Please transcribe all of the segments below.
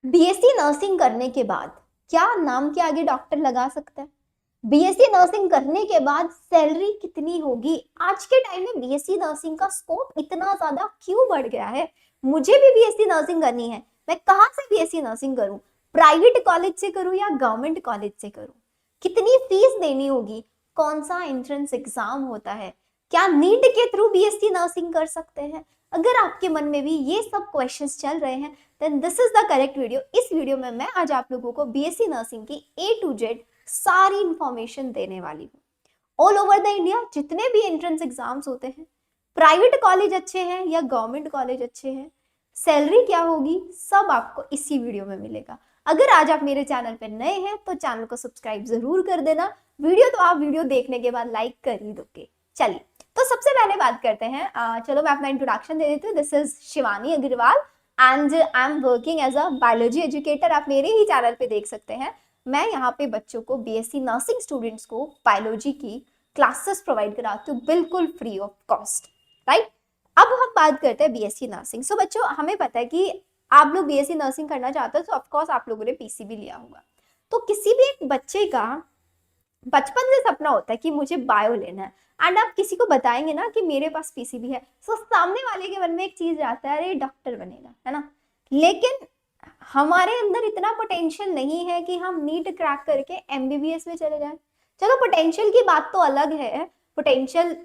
BSc nursing करने के बाद क्या नाम के आगे डॉक्टर लगा सकते हैं? बीएससी नर्सिंग करने के बाद सैलरी कितनी होगी? आज के टाइम में बीएससी नर्सिंग का स्कोप इतना ज्यादा क्यों बढ़ गया है? मुझे भी बीएससी नर्सिंग करनी है, मैं कहाँ से बीएससी नर्सिंग करूं? प्राइवेट कॉलेज से करूं या गवर्नमेंट कॉलेज से करूं? कितनी फीस देनी होगी? कौन सा एंट्रेंस एग्जाम होता है? क्या नीट के थ्रू बीएससी नर्सिंग कर सकते हैं? अगर आपके मन में भी ये सब क्वेश्चंस चल रहे हैं, then this is the correct video. इस वीडियो में मैं आज आप लोगों को बीएससी नर्सिंग की ए टू जेड सारी इंफॉर्मेशन देने वाली हूँ। ऑल ओवर द इंडिया जितने भी एंट्रेंस एग्जाम्स होते हैं, प्राइवेट कॉलेज अच्छे हैं या गवर्नमेंट कॉलेज अच्छे हैं, सैलरी क्या होगी, सब आपको इसी वीडियो में मिलेगा। अगर आज आप मेरे चैनल पर नए हैं तो चैनल को सब्सक्राइब जरूर कर देना। वीडियो तो आप वीडियो देखने के बाद लाइक कर ही दोगे। चलिए तो सबसे पहले बात करते हैं, चलो मैं अपना इंट्रोडक्शन दे देती हूँ। This is Shivani Agarwal and I am working as a biology educator. आप मेरे ही चैनल पे देख सकते हैं। मैं यहाँ पे बच्चों को बीएससी नर्सिंग स्टूडेंट्स को बायोलॉजी की क्लासेस प्रोवाइड कराती हूँ बिल्कुल फ्री ऑफ कॉस्ट, राइट। अब हम बात करते हैं बीएससी नर्सिंग। सो बच्चों, हमें पता है कि आप लोग बीएससी नर्सिंग करना चाहते हो, तो ऑफकोर्स आप लोगों ने पीसीबी लिया होगा। तो किसी भी एक बच्चे का बचपन से सपना होता है कि मुझे बायो लेना है, एंड आप किसी को बताएंगे ना कि मेरे पास पीसीबी है, तो सामने वाले के मन में एक चीज आता है, अरे डॉक्टर बनेगा, है ना। लेकिन हमारे अंदर इतना पोटेंशियल नहीं है कि हम नीट क्रैक करके एमबीबीएस में चले जाएं। चलो पोटेंशियल की बात तो अलग है, पोटेंशियल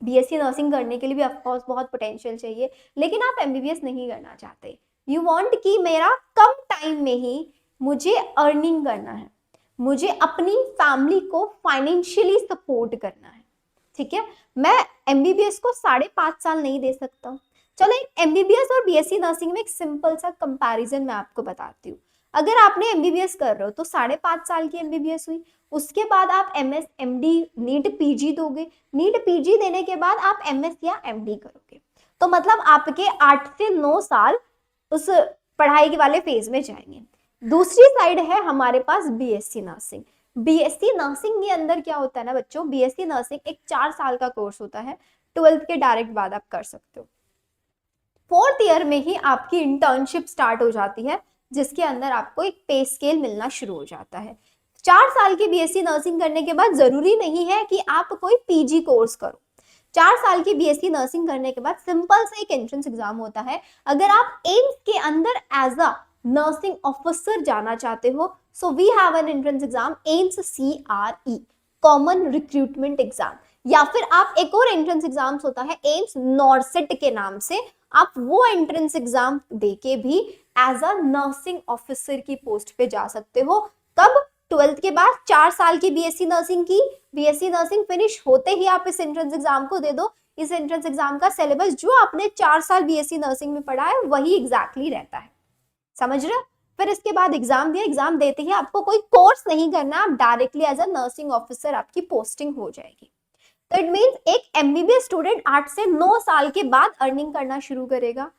बीएससी नर्सिंग करने के लिए भी ऑफकोर्स बहुत पोटेंशियल चाहिए, लेकिन आप एमबीबीएस नहीं करना चाहते। यू वांट कि मेरा कम टाइम में ही मुझे अर्निंग करना है, मुझे अपनी फैमिली को फाइनेंशियली सपोर्ट करना है, ठीक है। मैं एमबीबीएस को 5.5 साल नहीं दे सकता। चलो एक एमबीबीएस और बीएससी नर्सिंग में एक सिंपल सा कंपैरिजन मैं आपको बताती हूँ। अगर आपने एमबीबीएस कर रहे हो तो 5.5 साल की एमबीबीएस हुई, उसके बाद आप एमएस एमडी नीट पीजी दोगे, नीट पीजी देने के बाद आप एमएस या एमडी करोगे, तो मतलब आपके 8 से 9 साल उस पढ़ाई के वाले फेज में जाएंगे। दूसरी साइड है हमारे पास बीएससी नर्सिंग। बीएससी नर्सिंग के अंदर क्या होता है ना बच्चों, बीएससी नर्सिंग एक 4 साल का कोर्स होता है, 12th के डायरेक्ट बाद आप कर सकते हो। 4th ईयर में ही आपकी इंटर्नशिप स्टार्ट हो जाती है, जिसके अंदर आपको एक पे स्केल मिलना शुरू हो जाता है। 4 साल की बीएससी नर्सिंग करने के बाद जरूरी नहीं है कि आप कोई पीजी कोर्स करो। 4 साल की बीएससी नर्सिंग करने के बाद सिंपल सा एक एंट्रेंस एग्जाम होता है। अगर आप एम्स के अंदर एज अ नर्सिंग ऑफिसर जाना चाहते हो, so we have an entrance exam AIIMS CRE, common recruitment exam. या फिर आप एक और एंट्रेंस एग्जाम्स होता है एम्स नॉर्सेट के नाम से, आप वो एंट्रेंस एग्जाम देके भी एज अ नर्सिंग ऑफिसर की पोस्ट पे जा सकते हो। कब? 12th के बाद 4 साल की बीएससी नर्सिंग की, बीएससी नर्सिंग फिनिश होते ही आप इस एंट्रेंस एग्जाम को दे दो। इस एंट्रेंस एग्जाम का सिलेबस जो आपने 4 साल बीएससी नर्सिंग में पढ़ा है वही एग्जैक्टली रहता है, समझ रहे हो। फिर इसके बाद एग्जाम दिया, एग्जाम देते ही आपको कोई कोर्स नहीं करना, आप directly as a nursing officer आपकी पोस्टिंग हो जाएगी। तो इट मींस एक एमबीबीएस स्टूडेंट 8 से 9 साल के बाद अर्निंग करना शुरू करेगा,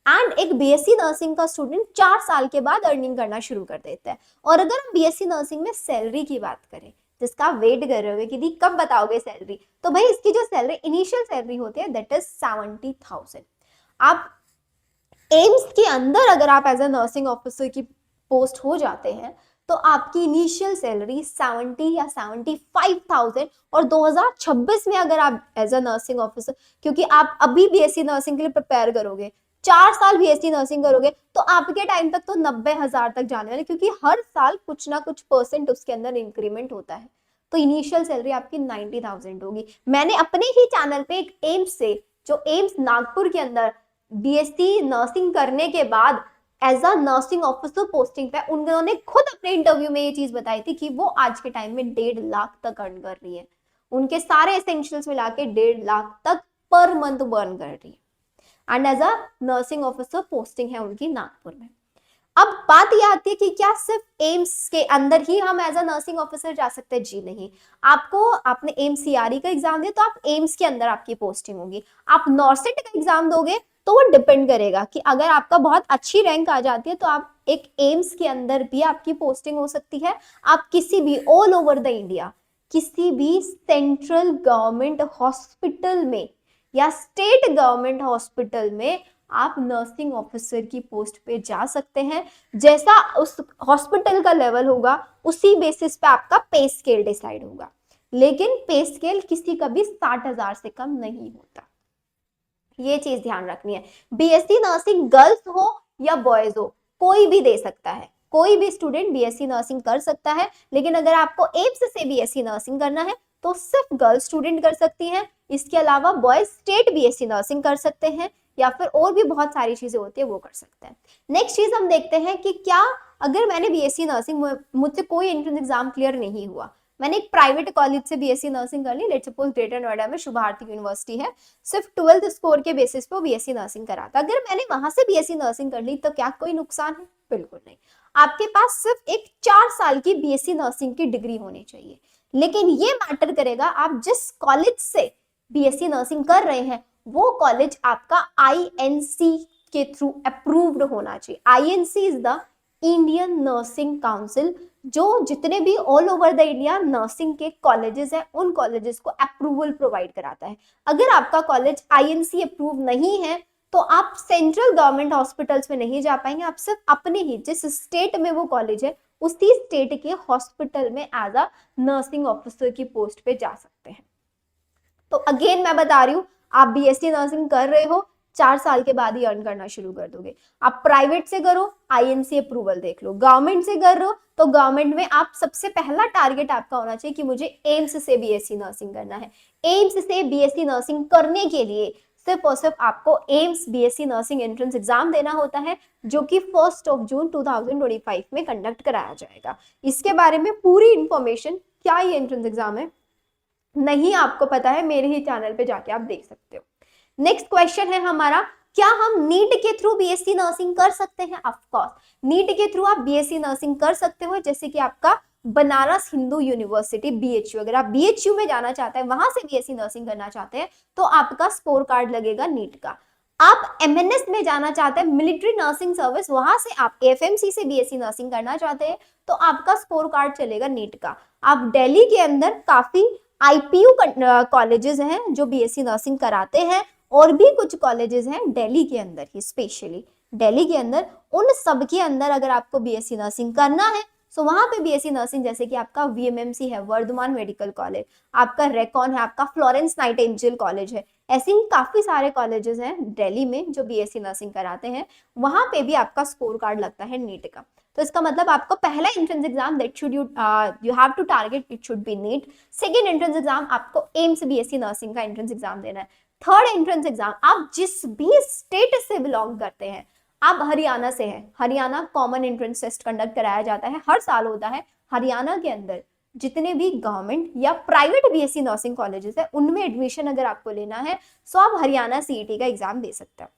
एंड एक बीएससी नर्सिंग का स्टूडेंट 4 साल के बाद अर्निंग करना शुरू कर देता है। और अगर हम बीएससी नर्सिंग में सैलरी की बात करें, जिसका वेट कर रहे हो कि दी कब बताओगे सैलरी, तो भाई इसकी जो सैलरी इनिशियल सैलरी होती है दैट इज 70,000। आप एम्स के अंदर अगर आप एज ए नर्सिंग ऑफिसर की पोस्ट हो जाते हैं तो आपकी इनिशियल सैलरी 70 या 75,000, और 2026 में अगर आप एज ए नर्सिंग ऑफिसर, क्योंकि आप अभी बीएससी नर्सिंग के लिए प्रिपेयर करोगे, 4 साल बीएससी नर्सिंग करोगे, तो आपके टाइम तक तो 90,000 तक जाने वाले, क्योंकि हर साल कुछ ना कुछ परसेंट उसके अंदर इंक्रीमेंट होता है। तो इनिशियल सैलरी आपकी 90,000 होगी। मैंने अपने ही चैनल पे एक एम्स से, जो एम्स नागपुर के अंदर बीएससी नर्सिंग करने के बाद as a nursing officer posting पे, उन्होंने खुद अपने इंटरव्यू में ये चीज बताई थी कि वो आज के टाइम में 1.5 लाख तक अर्न कर रही है, उनके सारे एसेंशियल्स मिला के 1.5 लाख तक पर मंथ बर्न कर रही है, and as a nursing officer posting है उनकी नागपुर में। अब बात यह आती है कि क्या सिर्फ एम्स के अंदर ही हम एज अ नर्सिंग ऑफिसर जा सकते हैं? जी नहीं। आपने एम्स CRE का एग्जाम दिया तो आप एम्स के अंदर आपकी पोस्टिंग होगी। आप नॉर्सेट का एग्जाम दोगे तो वो डिपेंड करेगा कि अगर आपका बहुत अच्छी रैंक आ जाती है तो आप एक एम्स के अंदर भी आपकी पोस्टिंग हो सकती है। आप किसी भी ऑल ओवर द इंडिया किसी भी सेंट्रल गवर्नमेंट हॉस्पिटल में या स्टेट गवर्नमेंट हॉस्पिटल में आप नर्सिंग ऑफिसर की पोस्ट पे जा सकते हैं। जैसा उस हॉस्पिटल का लेवल होगा उसी बेसिस पे आपका पे स्केल डिसाइड होगा, लेकिन पे स्केल किसी का भी 60,000 से कम नहीं होता, ये चीज ध्यान रखनी है। बीएससी नर्सिंग गर्ल्स हो या बॉयज हो, कोई भी दे सकता है, कोई भी स्टूडेंट बीएससी नर्सिंग कर सकता है। लेकिन अगर आपको एम्स से बीएससी नर्सिंग करना है तो सिर्फ गर्ल्स स्टूडेंट कर सकती हैं। इसके अलावा बॉयज स्टेट बीएससी नर्सिंग कर सकते हैं, या फिर और भी बहुत सारी चीजें होती है वो कर सकते हैं। नेक्स्ट चीज हम देखते हैं कि क्या अगर मैंने बीएससी नर्सिंग, मुझसे कोई एंट्रेंस एग्जाम क्लियर नहीं हुआ, मैंने एक प्राइवेट कॉलेज से बीएससी नर्सिंग कर ली, लेट्स सपोज ग्रेटर नोएडा में शुभ भारती यूनिवर्सिटी है, सिर्फ 12th स्कोर के बेसिस पे बीएससी नर्सिंग करा था, अगर मैंने वहां से बीएससी नर्सिंग कर ली तो क्या कोई नुकसान है? बिल्कुल नहीं। आपके पास सिर्फ एक 4 साल की बीएससी नर्सिंग की डिग्री होनी चाहिए, लेकिन ये मैटर करेगा आप जिस कॉलेज से बीएससी नर्सिंग कर रहे हैं वो कॉलेज आपका आईएनसी के थ्रू अप्रूव्ड होना चाहिए। INC is the Indian nursing council, जो जितने भी all over the India nursing के कॉलेजेस हैं उन कॉलेजेस को अप्रूवल प्रोवाइड कराता है। अगर आपका कॉलेज आईएनसी अप्रूव नहीं है तो आप सेंट्रल गवर्नमेंट हॉस्पिटल्स में नहीं जा पाएंगे, आप सिर्फ अपने ही जिस स्टेट में वो कॉलेज है उसी स्टेट के हॉस्पिटल में एज अ नर्सिंग ऑफिसर की पोस्ट पे जा सकते हैं। तो अगेन मैं बता रही हूं, आप बीएससी नर्सिंग कर रहे हो 4 साल के बाद ही अर्न करना शुरू कर दोगे। आप प्राइवेट से करो, आईएनसी अप्रूवल देख लो, गवर्नमेंट से कर रहे हो तो गवर्नमेंट में आप सबसे पहला टारगेट आपका होना चाहिए कि मुझे एम्स से बीएससी नर्सिंग करना है। एम्स से बीएससी नर्सिंग करने के लिए सिर्फ और सिर्फ आपको AIIMS BSc nursing entrance exam देना होता है, जो कि 1 जून 2025 में कंडक्ट कराया जाएगा। इसके बारे में पूरी इंफॉर्मेशन, क्या ये एंट्रेंस एग्जाम है नहीं आपको पता है, मेरे ही चैनल पे जाके आप देख सकते हो। नेक्स्ट क्वेश्चन है हमारा, क्या हम नीट के थ्रू बीएससी नर्सिंग कर सकते हैं? ऑफ कोर्स, नीट के थ्रू आप बीएससी नर्सिंग कर सकते हो, जैसे कि आपका बनारस हिंदू यूनिवर्सिटी बीएचयू, अगर आप बीएचयू में जाना चाहते हैं, वहां से बीएससी नर्सिंग करना चाहते हैं तो आपका स्कोर कार्ड लगेगा नीट का। आप एमएनएस में जाना चाहते हैं, मिलिट्री नर्सिंग सर्विस, वहां से आप एफएमसी से बीएससी नर्सिंग करना चाहते हैं तो आपका स्कोर कार्ड चलेगा नीट का। आप दिल्ली के अंदर काफी आईपीयू कॉलेजेस हैं जो बीएससी नर्सिंग कराते हैं, और भी कुछ कॉलेजेस हैं दिल्ली के अंदर ही, स्पेशली दिल्ली के अंदर, उन सब के अंदर अगर आपको बीएससी नर्सिंग करना है तो वहां पे बीएससी नर्सिंग, जैसे कि आपका वीएमएमसी है, वर्धमान मेडिकल कॉलेज, आपका रेकॉन है, आपका फ्लोरेंस नाइटिंगेल कॉलेज है, ऐसे ही काफी सारे कॉलेजेस हैं दिल्ली में जो बीएससी नर्सिंग कराते हैं, वहां पे भी आपका स्कोर कार्ड लगता है नीट का। तो इसका मतलब आपको पहला entrance exam that should you have to target, it should be NEET. Second entrance exam आपको एम्स बीएससी नर्सिंग का एंट्रेंस एग्जाम देना है। थर्ड एंट्रेंस एग्जाम, आप जिस भी स्टेट से बिलोंग करते हैं, आप हरियाणा से हैं, Haryana common entrance test conduct कराया जाता है, हर साल होता है। हरियाणा के अंदर जितने भी गवर्नमेंट या प्राइवेट बीएससी नर्सिंग कॉलेजेस है उनमें एडमिशन अगर आपको लेना है तो आप हरियाणा सीईटी का एग्जाम दे सकते हैं।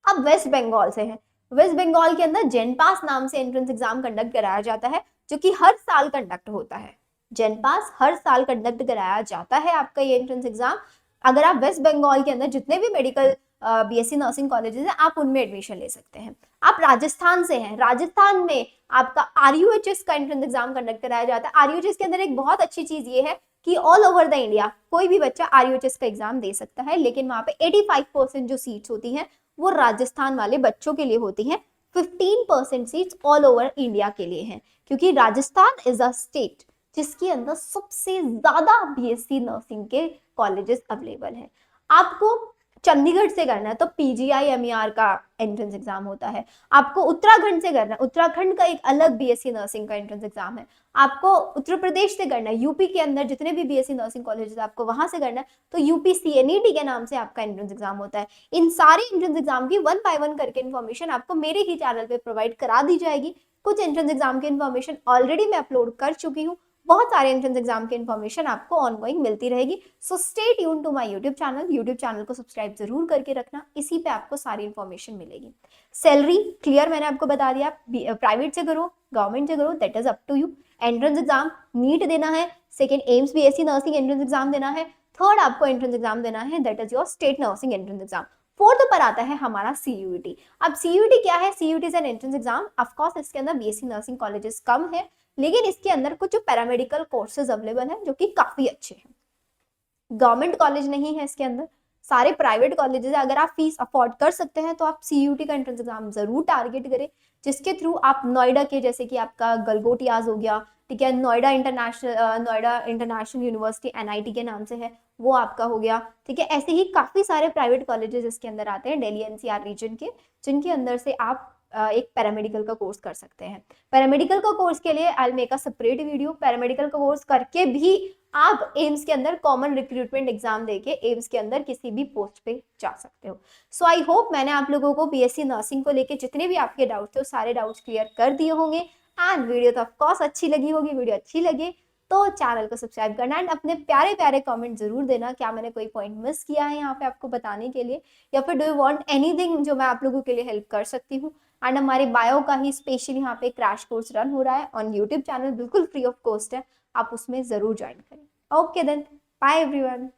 अब वेस्ट बंगाल से हैं, वेस्ट बंगाल के अंदर जेनपास नाम से एंट्रेंस एग्जाम कंडक्ट कराया जाता है, जो कि हर साल कंडक्ट होता है। जेनपास हर साल कंडक्ट कराया जाता है आपका ये एंट्रेंस एग्जाम। अगर आप वेस्ट बंगाल के अंदर जितने भी मेडिकल बीएससी नर्सिंग कॉलेजेस हैं आप उनमें एडमिशन ले सकते हैं। आप राजस्थान से हैं, राजस्थान में आपका आरयूएचएस का एंट्रेंस एग्जाम कंडक्ट कराया जाता है। आरयूएचएस के अंदर एक बहुत अच्छी चीज ये है कि ऑल ओवर द इंडिया कोई भी बच्चा आरयूएचएस का एग्जाम दे सकता है, लेकिन वहां पे 85% जो सीट्स होती हैं वो राजस्थान वाले बच्चों के लिए होती हैं, 15% सीट्स ऑल ओवर इंडिया के लिए हैं, क्योंकि राजस्थान इज अ स्टेट जिसके अंदर सबसे ज्यादा बीएससी नर्सिंग के कॉलेजेस अवेलेबल हैं। आपको चंडीगढ़ से करना है तो पीजीआई-एमईआर का एंट्रेंस एग्जाम होता है। आपको उत्तराखंड से करना है, उत्तराखंड का एक अलग बीएससी नर्सिंग का एंट्रेंस एग्जाम है। आपको उत्तर प्रदेश से करना है, यूपी के अंदर जितने भी बीएससी नर्सिंग कॉलेजेस आपको वहां से करना है तो यूपी सीएनईटी के नाम से आपका एंट्रेंस एग्जाम होता है। इन सारे एंट्रेंस एग्जाम की 1 बाय 1 करके इन्फॉर्मेशन आपको मेरे ही चैनल पे प्रोवाइड करा दी जाएगी। कुछ एंट्रेंस एग्जाम की इन्फॉर्मेशन ऑलरेडी मैं अपलोड कर चुकी हूँ, बहुत सारे एंट्रेंस एग्जाम की इन्फॉर्मेशन आपको ऑनगोइंग मिलती रहेगी। So stay tune to my YouTube channel को सब्सक्राइब जरूर करके रखना, इसी पे आपको सारी इन्फॉर्मेशन मिलेगी। सैलरी क्लियर मैंने आपको बता दिया, प्राइवेट से करो गवर्नमेंट से करो that is up to you. Entrance exam NEET देना है, second AIIMS BSc nursing entrance exam देना है, थर्ड आपको एंट्रेंस एग्जाम देना है that is your state nursing entrance exam. Fourth पर आता है हमारा सीयूईटी। अब सीयूईटी क्या है? CUET is an entrance exam. Of course इसके अंदर बीएससी नर्सिंग कॉलेजेस कम है, लेकिन इसके अंदर कुछ पैरामेडिकल कोर्सेज अवेलेबल हैं जो कि काफी अच्छे हैं। गवर्नमेंट कॉलेज नहीं है इसके अंदर, सारे प्राइवेट कॉलेजेस है, अगर आप फीस अफोर्ड कर सकते हैं तो आप CUT का एंट्रेंस एग्जाम जरूर टारगेट करें, जिसके थ्रू आप नोएडा के, जैसे कि आपका गलगोटियाज हो गया, ठीक है, नोएडा इंटरनेशनल यूनिवर्सिटी NIT के नाम से है, वो आपका हो गया, ठीक है। ऐसे ही काफी सारे प्राइवेट कॉलेजेस इसके अंदर आते हैं दिल्ली NCR रीजन के, जिनके अंदर से आप एक पैरामेडिकल का कोर्स कर सकते हैं। पैरामेडिकल का कोर्स के लिए I will make a separate video. Paramedical का कोर्स करके भी आप एम्स के अंदर कॉमन रिक्रूटमेंट एग्जाम देके एम्स के अंदर किसी भी पोस्ट पे जा सकते हो। सो आई होप मैंने आप लोगों को BSc नर्सिंग को लेके जितने भी आपके डाउट्स थे वो सारे डाउट्स क्लियर कर दिए होंगे। एंड वीडियो तो ऑफकोर्स अच्छी लगी होगी। वीडियो अच्छी लगे तो चैनल को सब्सक्राइब करना एंड अपने प्यारे प्यारे कमेंट जरूर देना, क्या मैंने कोई पॉइंट मिस किया है यहाँ पे आपको बताने के लिए, या फिर डू यू वांट एनीथिंग जो मैं आप लोगों के लिए हेल्प कर सकती हूँ। एंड हमारे बायो का ही स्पेशल यहाँ पे क्रैश कोर्स रन हो रहा है ऑन यूट्यूब चैनल, बिल्कुल फ्री ऑफ कॉस्ट है, आप उसमें जरूर ज्वाइन करें। Okay then, bye everyone.